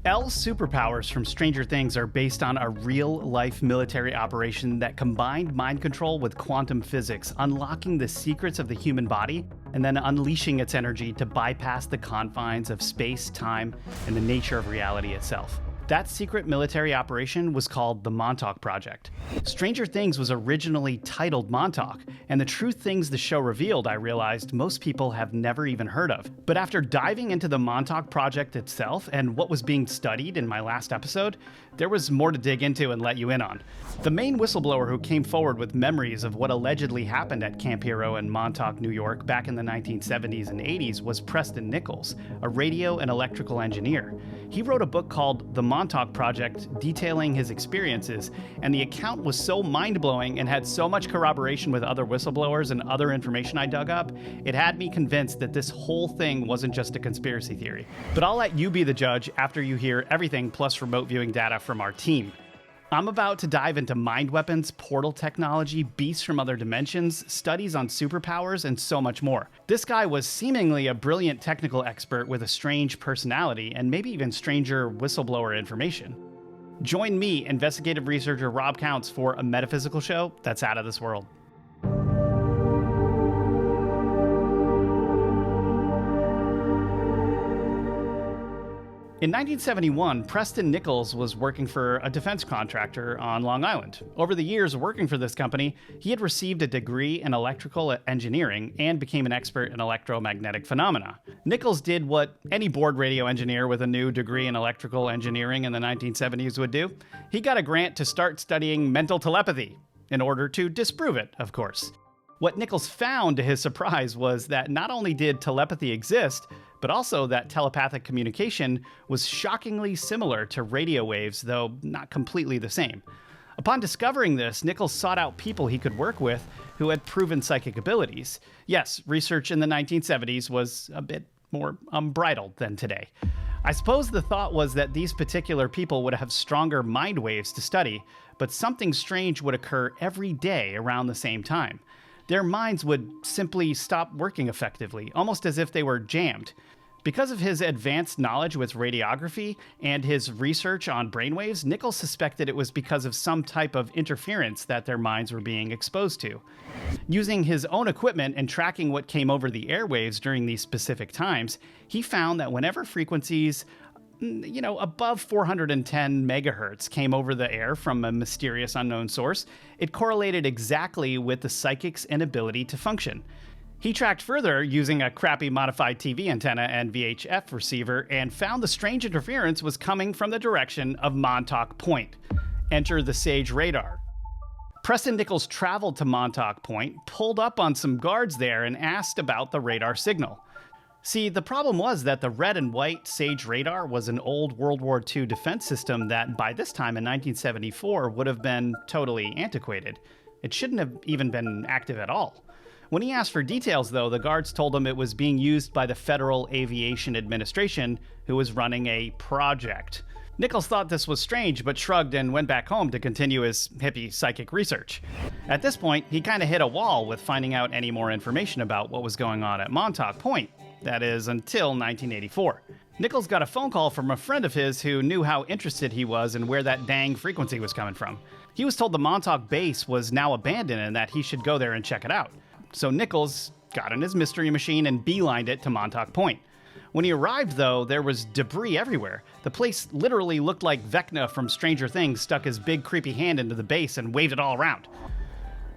L's superpowers from Stranger Things are based on a real-life military operation that combined mind control with quantum physics, unlocking the secrets of the human body and then unleashing its energy to bypass the confines of space, time, and the nature of reality itself. That secret military operation was called the Montauk Project. Stranger Things was originally titled Montauk, and the true things the show revealed, I realized, most people have never even heard of. But after diving into the Montauk Project itself and what was being studied in my last episode, there was more to dig into and let you in on. The main whistleblower who came forward with memories of what allegedly happened at Camp Hero in Montauk, New York back in the 1970s and 80s was Preston Nichols, a radio and electrical engineer. He wrote a book called The Montauk Project detailing his experiences, and the account was so mind-blowing and had so much corroboration with other whistleblowers and other information I dug up, it had me convinced that this whole thing wasn't just a conspiracy theory. But I'll let you be the judge after you hear everything plus remote viewing data from our team. I'm about to dive into mind weapons, portal technology, beasts from other dimensions, studies on superpowers, and so much more. This guy was seemingly a brilliant technical expert with a strange personality and maybe even stranger whistleblower information. Join me, investigative researcher Rob Counts, for a metaphysical show that's out of this world. In 1971, Preston Nichols was working for a defense contractor on Long Island. Over the years working for this company, he had received a degree in electrical engineering and became an expert in electromagnetic phenomena. Nichols did what any bored radio engineer with a new degree in electrical engineering in the 1970s would do. He got a grant to start studying mental telepathy, in order to disprove it, of course. What Nichols found, to his surprise, was that not only did telepathy exist, but also that telepathic communication was shockingly similar to radio waves, though not completely the same. Upon discovering this, Nichols sought out people he could work with who had proven psychic abilities. Yes, research in the 1970s was a bit more unbridled than today. I suppose the thought was that these particular people would have stronger mind waves to study, but something strange would occur every day around the same time. Their minds would simply stop working effectively, almost as if they were jammed. Because of his advanced knowledge with radiography and his research on brainwaves, Nichols suspected it was because of some type of interference that their minds were being exposed to. Using his own equipment and tracking what came over the airwaves during these specific times, he found that whenever frequencies above 410 megahertz came over the air from a mysterious unknown source, it correlated exactly with the psychic's inability to function. He tracked further using a crappy modified TV antenna and VHF receiver and found the strange interference was coming from the direction of Montauk Point. Enter the SAGE radar. Preston Nichols traveled to Montauk Point, pulled up on some guards there, and asked about the radar signal. See, the problem was that the red and white SAGE radar was an old World War II defense system that by this time in 1974 would have been totally antiquated. It shouldn't have even been active at all. When he asked for details, though, the guards told him it was being used by the Federal Aviation Administration, who was running a project. Nichols thought this was strange, but shrugged and went back home to continue his hippie psychic research. At this point, he kind of hit a wall with finding out any more information about what was going on at Montauk Point. That is, until 1984. Nichols got a phone call from a friend of his who knew how interested he was in where that dang frequency was coming from. He was told the Montauk base was now abandoned and that he should go there and check it out. So Nichols got in his mystery machine and beelined it to Montauk Point. When he arrived, though, there was debris everywhere. The place literally looked like Vecna from Stranger Things stuck his big creepy hand into the base and waved it all around.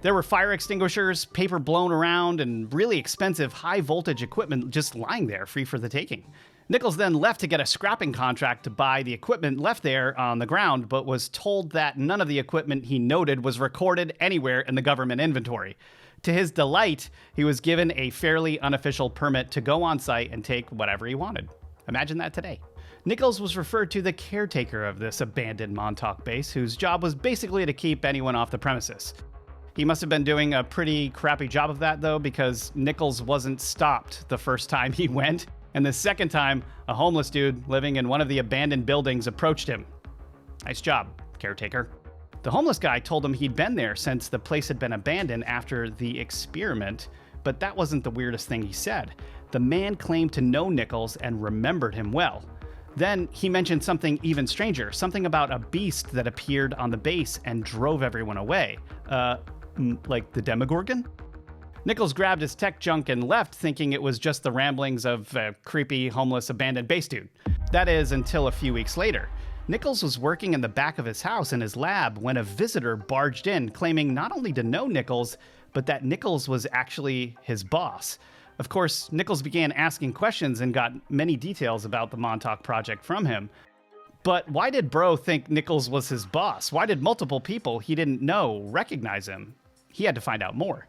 There were fire extinguishers, paper blown around, and really expensive high-voltage equipment just lying there, free for the taking. Nichols then left to get a scrapping contract to buy the equipment left there on the ground, but was told that none of the equipment he noted was recorded anywhere in the government inventory. To his delight, he was given a fairly unofficial permit to go on site and take whatever he wanted. Imagine that today. Nichols was referred to the caretaker of this abandoned Montauk base, whose job was basically to keep anyone off the premises. He must have been doing a pretty crappy job of that, though, because Nichols wasn't stopped the first time he went, and the second time, a homeless dude living in one of the abandoned buildings approached him. Nice job, caretaker. The homeless guy told him he'd been there since the place had been abandoned after the experiment, but that wasn't the weirdest thing he said. The man claimed to know Nichols and remembered him well. Then he mentioned something even stranger, something about a beast that appeared on the base and drove everyone away. Like the Demogorgon? Nichols grabbed his tech junk and left, thinking it was just the ramblings of a creepy, homeless, abandoned base dude. That is, until a few weeks later. Nichols was working in the back of his house in his lab when a visitor barged in, claiming not only to know Nichols, but that Nichols was actually his boss. Of course, Nichols began asking questions and got many details about the Montauk Project from him. But why did Bro think Nichols was his boss? Why did multiple people he didn't know recognize him? He had to find out more.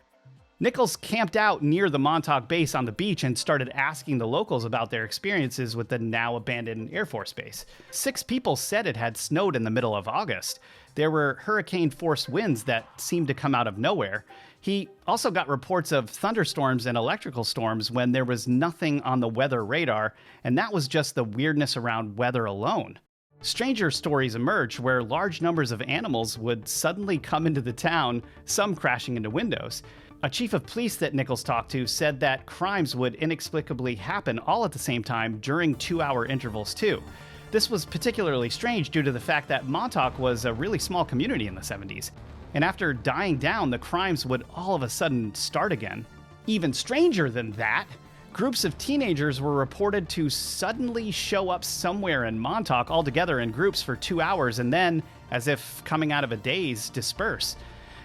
Nichols camped out near the Montauk base on the beach and started asking the locals about their experiences with the now abandoned Air Force Base. 6 people said it had snowed in the middle of August. There were hurricane-force winds that seemed to come out of nowhere. He also got reports of thunderstorms and electrical storms when there was nothing on the weather radar, and that was just the weirdness around weather alone. Stranger stories emerged where large numbers of animals would suddenly come into the town, some crashing into windows. A chief of police that Nichols talked to said that crimes would inexplicably happen all at the same time during 2-hour intervals too. This was particularly strange due to the fact that Montauk was a really small community in the 70s. And after dying down, the crimes would all of a sudden start again. Even stranger than that, groups of teenagers were reported to suddenly show up somewhere in Montauk all together in groups for 2 hours and then, as if coming out of a daze, disperse.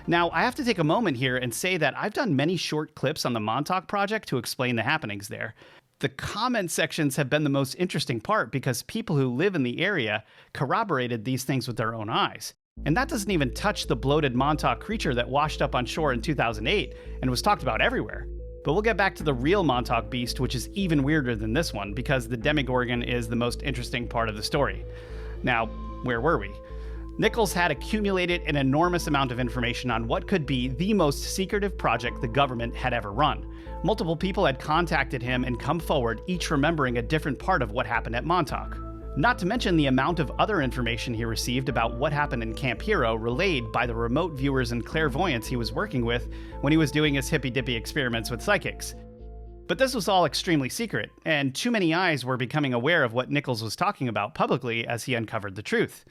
Now, I have to take a moment here and say that I've done many short clips on the Montauk Project to explain the happenings there. The comment sections have been the most interesting part because people who live in the area corroborated these things with their own eyes. And that doesn't even touch the bloated Montauk creature that washed up on shore in 2008 and was talked about everywhere. But we'll get back to the real Montauk beast, which is even weirder than this one because the Demogorgon is the most interesting part of the story. Now, where were we? Nichols had accumulated an enormous amount of information on what could be the most secretive project the government had ever run. Multiple people had contacted him and come forward, each remembering a different part of what happened at Montauk. Not to mention the amount of other information he received about what happened in Camp Hero relayed by the remote viewers and clairvoyants he was working with when he was doing his hippy-dippy experiments with psychics. But this was all extremely secret, and too many eyes were becoming aware of what Nichols was talking about publicly as he uncovered the truth.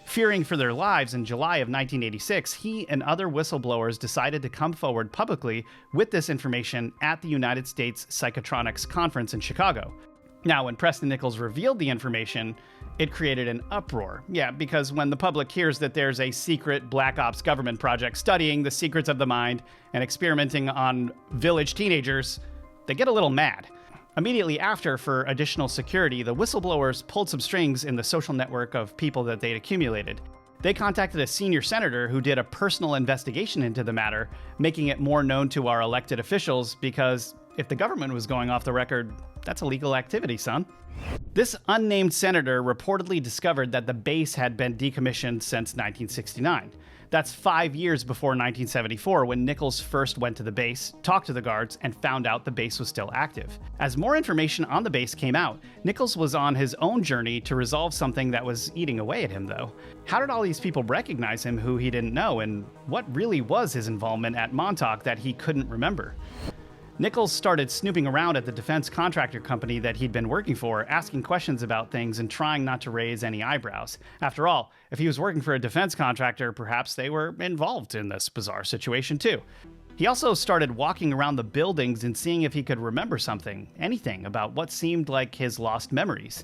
Fearing for their lives, in July of 1986, he and other whistleblowers decided to come forward publicly with this information at the United States Psychotronics Conference in Chicago. Now, when Preston Nichols revealed the information, it created an uproar. Yeah, because when the public hears that there's a secret Black Ops government project studying the secrets of the mind and experimenting on village teenagers, they get a little mad. Immediately after, for additional security, the whistleblowers pulled some strings in the social network of people that they'd accumulated. They contacted a senior senator who did a personal investigation into the matter, making it more known to our elected officials because if the government was going off the record, that's illegal activity, son. This unnamed senator reportedly discovered that the base had been decommissioned since 1969. That's 5 years before 1974 when Nichols first went to the base, talked to the guards, and found out the base was still active. As more information on the base came out, Nichols was on his own journey to resolve something that was eating away at him, though. How did all these people recognize him who he didn't know, and what really was his involvement at Montauk that he couldn't remember? Nichols started snooping around at the defense contractor company that he'd been working for, asking questions about things and trying not to raise any eyebrows. After all, if he was working for a defense contractor, perhaps they were involved in this bizarre situation too. He also started walking around the buildings and seeing if he could remember something, anything about what seemed like his lost memories.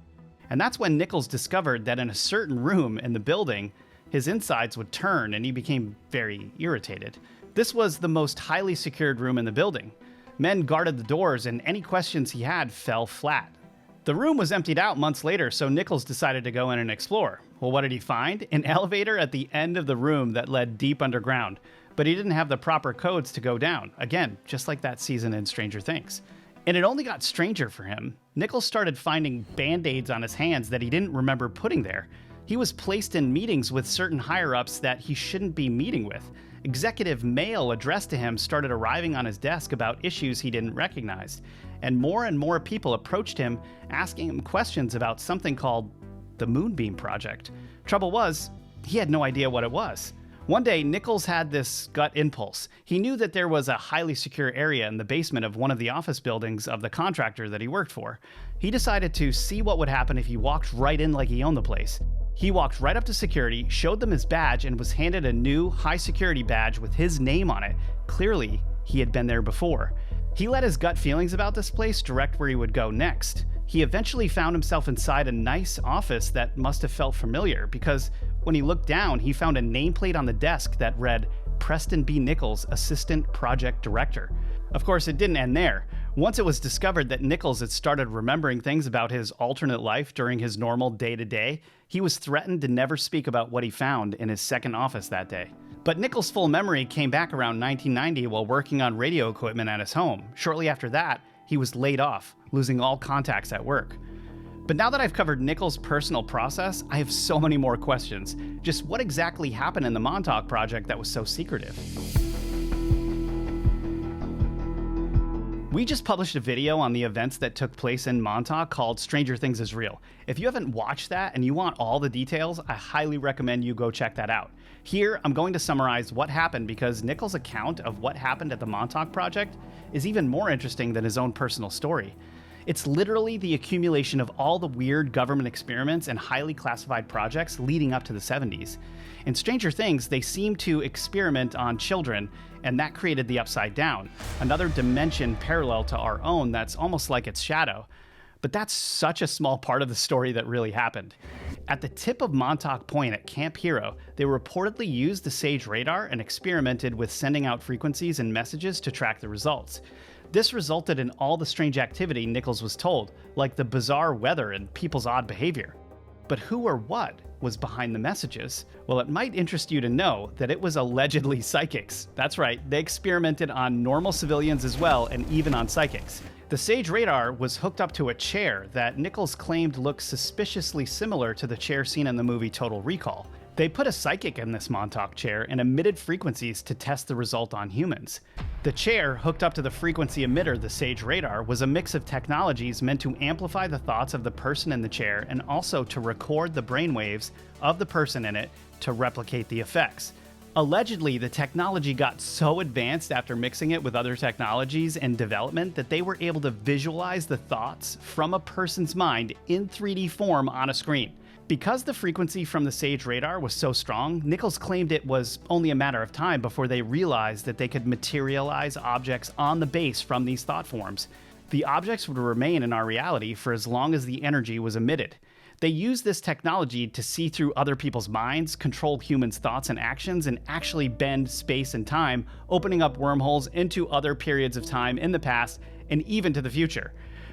And that's when Nichols discovered that in a certain room in the building, his insides would turn and he became very irritated. This was the most highly secured room in the building. Men guarded the doors, and any questions he had fell flat. The room was emptied out months later, so Nichols decided to go in and explore. Well, what did he find? An elevator at the end of the room that led deep underground. But he didn't have the proper codes to go down. Again, just like that season in Stranger Things. And it only got stranger for him. Nichols started finding band-aids on his hands that he didn't remember putting there. He was placed in meetings with certain higher-ups that he shouldn't be meeting with. Executive mail addressed to him started arriving on his desk about issues he didn't recognize. And more people approached him, asking him questions about something called the Moonbeam Project. Trouble was, he had no idea what it was. One day, Nichols had this gut impulse. He knew that there was a highly secure area in the basement of one of the office buildings of the contractor that he worked for. he decided to see what would happen if he walked right in like he owned the place. He walked right up to security, showed them his badge, and was handed a new high security badge with his name on it. Clearly, he had been there before. He let his gut feelings about this place direct where he would go next. He eventually found himself inside a nice office that must have felt familiar, because when he looked down, he found a nameplate on the desk that read, Preston B. Nichols, Assistant Project Director. Of course, it didn't end there. Once it was discovered that Nichols had started remembering things about his alternate life during his normal day-to-day, he was threatened to never speak about what he found in his second office that day. But Nichols' full memory came back around 1990 while working on radio equipment at his home. Shortly after that, he was laid off, losing all contacts at work. But now that I've covered Nichols' personal process, I have so many more questions. Just what exactly happened in the Montauk Project that was so secretive? We just published a video on the events that took place in Montauk called Stranger Things is Real. If you haven't watched that and you want all the details, I highly recommend you go check that out. Here, I'm going to summarize what happened because Nichols' account of what happened at the Montauk Project is even more interesting than his own personal story. It's literally the accumulation of all the weird government experiments and highly classified projects leading up to the 70s. In Stranger Things, they seem to experiment on children, and that created the Upside Down, another dimension parallel to our own that's almost like its shadow. But that's such a small part of the story that really happened. At the tip of Montauk Point at Camp Hero, they reportedly used the SAGE radar and experimented with sending out frequencies and messages to track the results. This resulted in all the strange activity Nichols was told, like the bizarre weather and people's odd behavior. But who or what was behind the messages? Well, it might interest you to know that it was allegedly psychics. That's right, they experimented on normal civilians as well, and even on psychics. The SAGE radar was hooked up to a chair that Nichols claimed looked suspiciously similar to the chair seen in the movie Total Recall. They put a psychic in this Montauk chair and emitted frequencies to test the result on humans. The chair, hooked up to the frequency emitter, the SAGE radar, was a mix of technologies meant to amplify the thoughts of the person in the chair and also to record the brainwaves of the person in it to replicate the effects. Allegedly, the technology got so advanced after mixing it with other technologies and development that they were able to visualize the thoughts from a person's mind in 3D form on a screen. Because the frequency from the SAGE radar was so strong, Nichols claimed it was only a matter of time before they realized that they could materialize objects on the base from these thought forms. The objects would remain in our reality for as long as the energy was emitted. They used this technology to see through other people's minds, control humans' thoughts and actions, and actually bend space and time, opening up wormholes into other periods of time in the past and even to the future.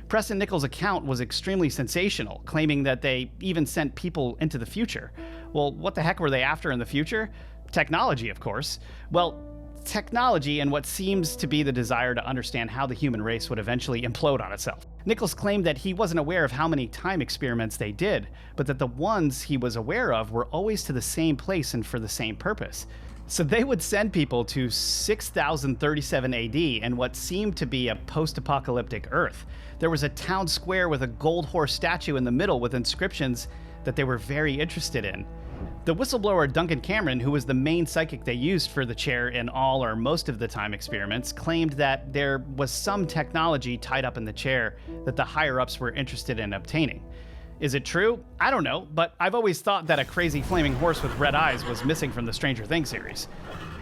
Preston Nichols' account was extremely sensational, claiming that they even sent people into the future. Well, what the heck were they after in the future? Technology, of course. Well, technology and what seems to be the desire to understand how the human race would eventually implode on itself. Nichols claimed that he wasn't aware of how many time experiments they did, but that the ones he was aware of were always to the same place and for the same purpose. So they would send people to 6037 AD and what seemed to be a post-apocalyptic Earth. There was a town square with a gold horse statue in the middle with inscriptions that they were very interested in. The whistleblower Duncan Cameron, who was the main psychic they used for the chair in all or most of the time experiments, claimed that there was some technology tied up in the chair that the higher-ups were interested in obtaining. Is it true? I don't know, but I've always thought that a crazy flaming horse with red eyes was missing from the Stranger Things series.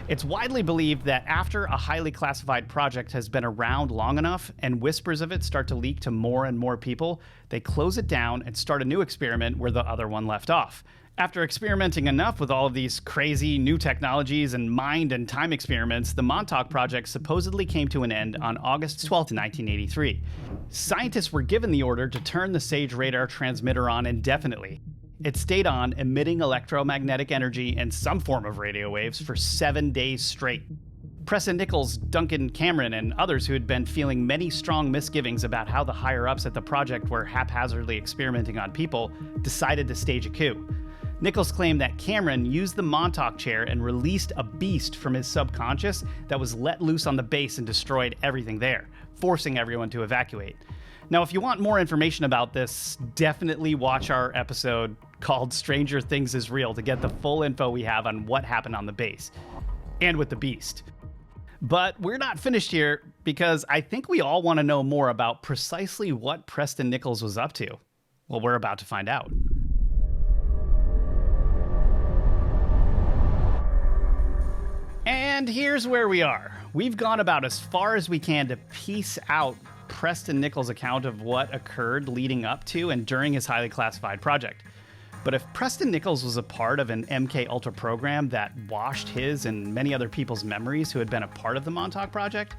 It's widely believed that after a highly classified project has been around long enough and whispers of it start to leak to more and more people, they close it down and start a new experiment where the other one left off. After experimenting enough with all of these crazy new technologies and mind and time experiments, the Montauk Project supposedly came to an end on August 12, 1983. Scientists were given the order to turn the SAGE radar transmitter on indefinitely. It stayed on, emitting electromagnetic energy and some form of radio waves for 7 days straight. Preston Nichols, Duncan Cameron, and others who had been feeling many strong misgivings about how the higher-ups at the project were haphazardly experimenting on people decided to stage a coup. Nichols claimed that Cameron used the Montauk chair and released a beast from his subconscious that was let loose on the base and destroyed everything there, forcing everyone to evacuate. Now, if you want more information about this, definitely watch our episode called Stranger Things is Real to get the full info we have on what happened on the base and with the beast. But we're not finished here, because I think we all want to know more about precisely what Preston Nichols was up to. Well, we're about to find out. And here's where we are. We've gone about as far as we can to piece out Preston Nichols' account of what occurred leading up to and during his highly classified project. But if Preston Nichols was a part of an MKUltra program that washed his and many other people's memories who had been a part of the Montauk Project,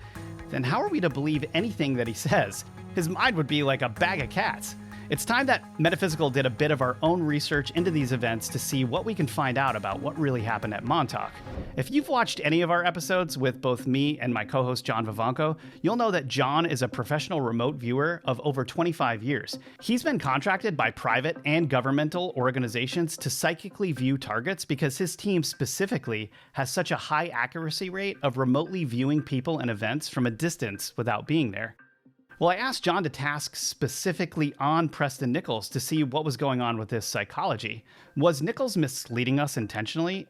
then how are we to believe anything that he says? His mind would be like a bag of cats. It's time that Metaphysical did a bit of our own research into these events to see what we can find out about what really happened at Montauk. If you've watched any of our episodes with both me and my co-host John Vivanco, you'll know that John is a professional remote viewer of over 25 years. He's been contracted by private and governmental organizations to psychically view targets because his team specifically has such a high accuracy rate of remotely viewing people and events from a distance without being there. Well, I asked John to task specifically on Preston Nichols to see what was going on with his psychology. Was Nichols misleading us intentionally?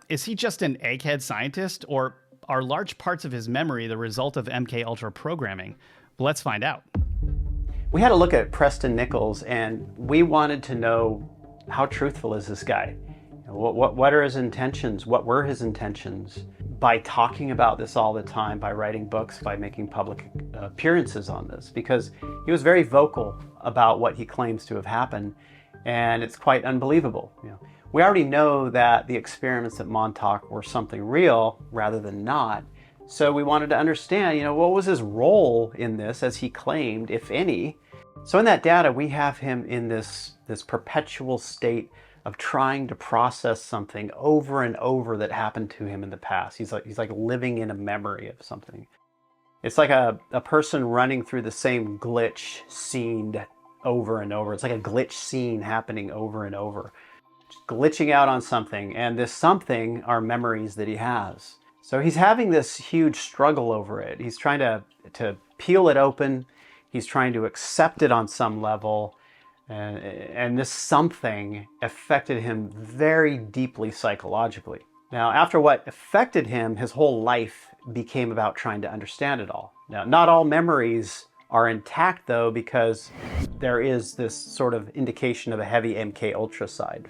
Is he just an egghead scientist, or are large parts of his memory the result of MKUltra programming? Well, let's find out. We had a look at Preston Nichols, and we wanted to know, how truthful is this guy? What are his intentions? What were his intentions by talking about this all the time, by writing books, by making public appearances on this? Because he was very vocal about what he claims to have happened, and it's quite unbelievable. We already know that the experiments at Montauk were something real rather than not. So we wanted to understand, what was his role in this, as he claimed, if any. So in that data, we have him in this perpetual state of trying to process something over and over that happened to him in the past. He's like living in a memory of something. It's like a person running through the same glitch scene over and over. It's like a glitch scene happening over and over. Just glitching out on something, and this something are memories that he has. So he's having this huge struggle over it. He's trying to peel it open. He's trying to accept it on some level. And this something affected him very deeply psychologically. Now, after what affected him, his whole life became about trying to understand it all. Now, not all memories are intact, though, because there is this sort of indication of a heavy MKUltra side.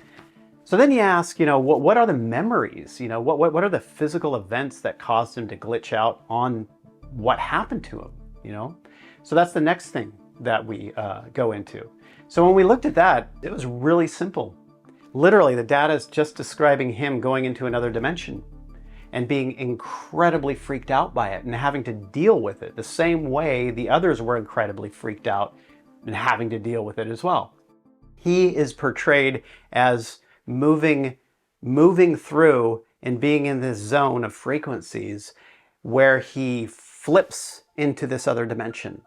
So then you ask, what are the memories? What are the physical events that caused him to glitch out on what happened to him? So that's the next thing that we go into. So when we looked at that, it was really simple. Literally, the data is just describing him going into another dimension and being incredibly freaked out by it and having to deal with it the same way the others were incredibly freaked out and having to deal with it as well. He is portrayed as moving through and being in this zone of frequencies where he flips into this other dimension.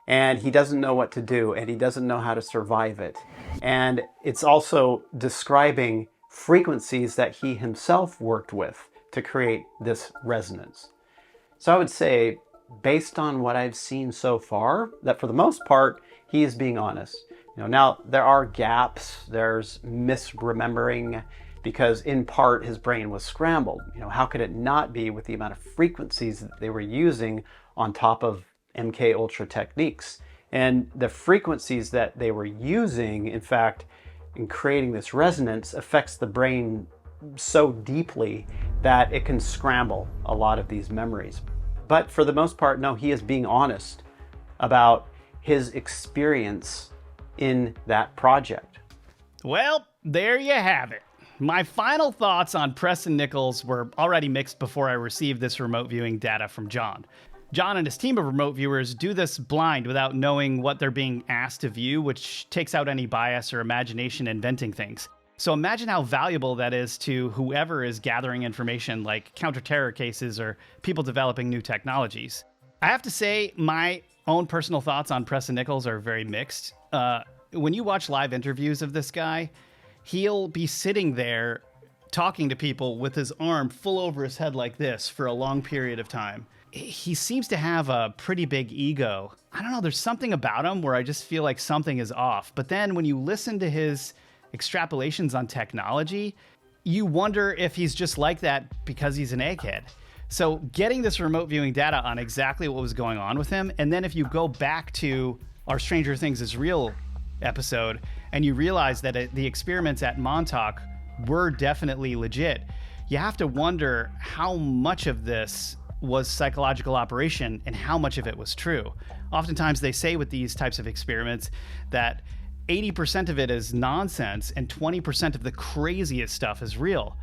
And he doesn't know what to do, and he doesn't know how to survive it. And it's also describing frequencies that he himself worked with to create this resonance. So I would say, based on what I've seen so far, that for the most part, he is being honest. Now there are gaps, there's misremembering, because in part his brain was scrambled. How could it not be with the amount of frequencies that they were using on top of MKUltra techniques? And the frequencies that they were using, in fact, in creating this resonance, affects the brain so deeply that it can scramble a lot of these memories. But for the most part, no, he is being honest about his experience in that project. Well, there you have it. My final thoughts on Preston Nichols were already mixed before I received this remote viewing data from John. John and his team of remote viewers do this blind without knowing what they're being asked to view, which takes out any bias or imagination inventing things. So imagine how valuable that is to whoever is gathering information like counter-terror cases or people developing new technologies. I have to say, my own personal thoughts on Preston Nichols are very mixed. When you watch live interviews of this guy, he'll be sitting there talking to people with his arm full over his head like this for a long period of time. He seems to have a pretty big ego. I don't know, there's something about him where I just feel like something is off. But then when you listen to his extrapolations on technology, you wonder if he's just like that because he's an egghead. So getting this remote viewing data on exactly what was going on with him, and then if you go back to our Stranger Things is Real episode, and you realize that the experiments at Montauk were definitely legit, you have to wonder how much of this was psychological operation and how much of it was true. Oftentimes they say with these types of experiments that 80% of it is nonsense and 20% of the craziest stuff is real.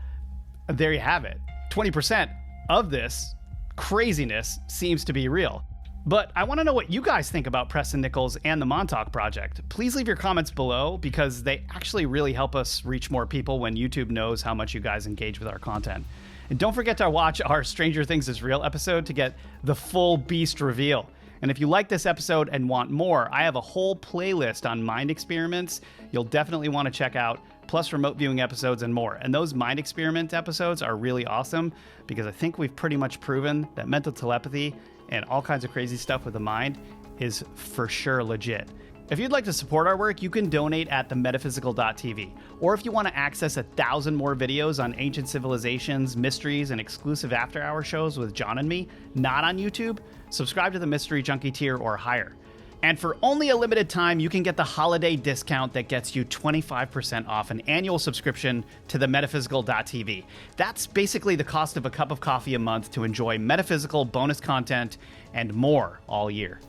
There you have it. 20% of this craziness seems to be real. But I want to know what you guys think about Preston Nichols and the Montauk Project. Please leave your comments below because they actually really help us reach more people when YouTube knows how much you guys engage with our content. And don't forget to watch our Stranger Things is Real episode to get the full beast reveal. And if you like this episode and want more, I have a whole playlist on mind experiments you'll definitely want to check out, plus remote viewing episodes and more. And those mind experiment episodes are really awesome because I think we've pretty much proven that mental telepathy and all kinds of crazy stuff with the mind is for sure legit. If you'd like to support our work, you can donate at themetaphysical.tv. Or if you want to access 1,000 more videos on ancient civilizations, mysteries, and exclusive after-hour shows with John and me, not on YouTube, subscribe to the Mystery Junkie tier or higher. And for only a limited time, you can get the holiday discount that gets you 25% off an annual subscription to the Metaphysical.tv. That's basically the cost of a cup of coffee a month to enjoy metaphysical bonus content and more all year.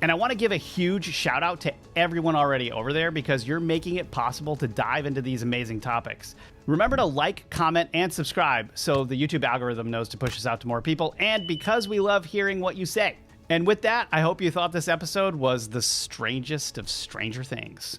And I want to give a huge shout out to everyone already over there because you're making it possible to dive into these amazing topics. Remember to like, comment, and subscribe so the YouTube algorithm knows to push us out to more people, and because we love hearing what you say. And with that, I hope you thought this episode was the strangest of Stranger Things.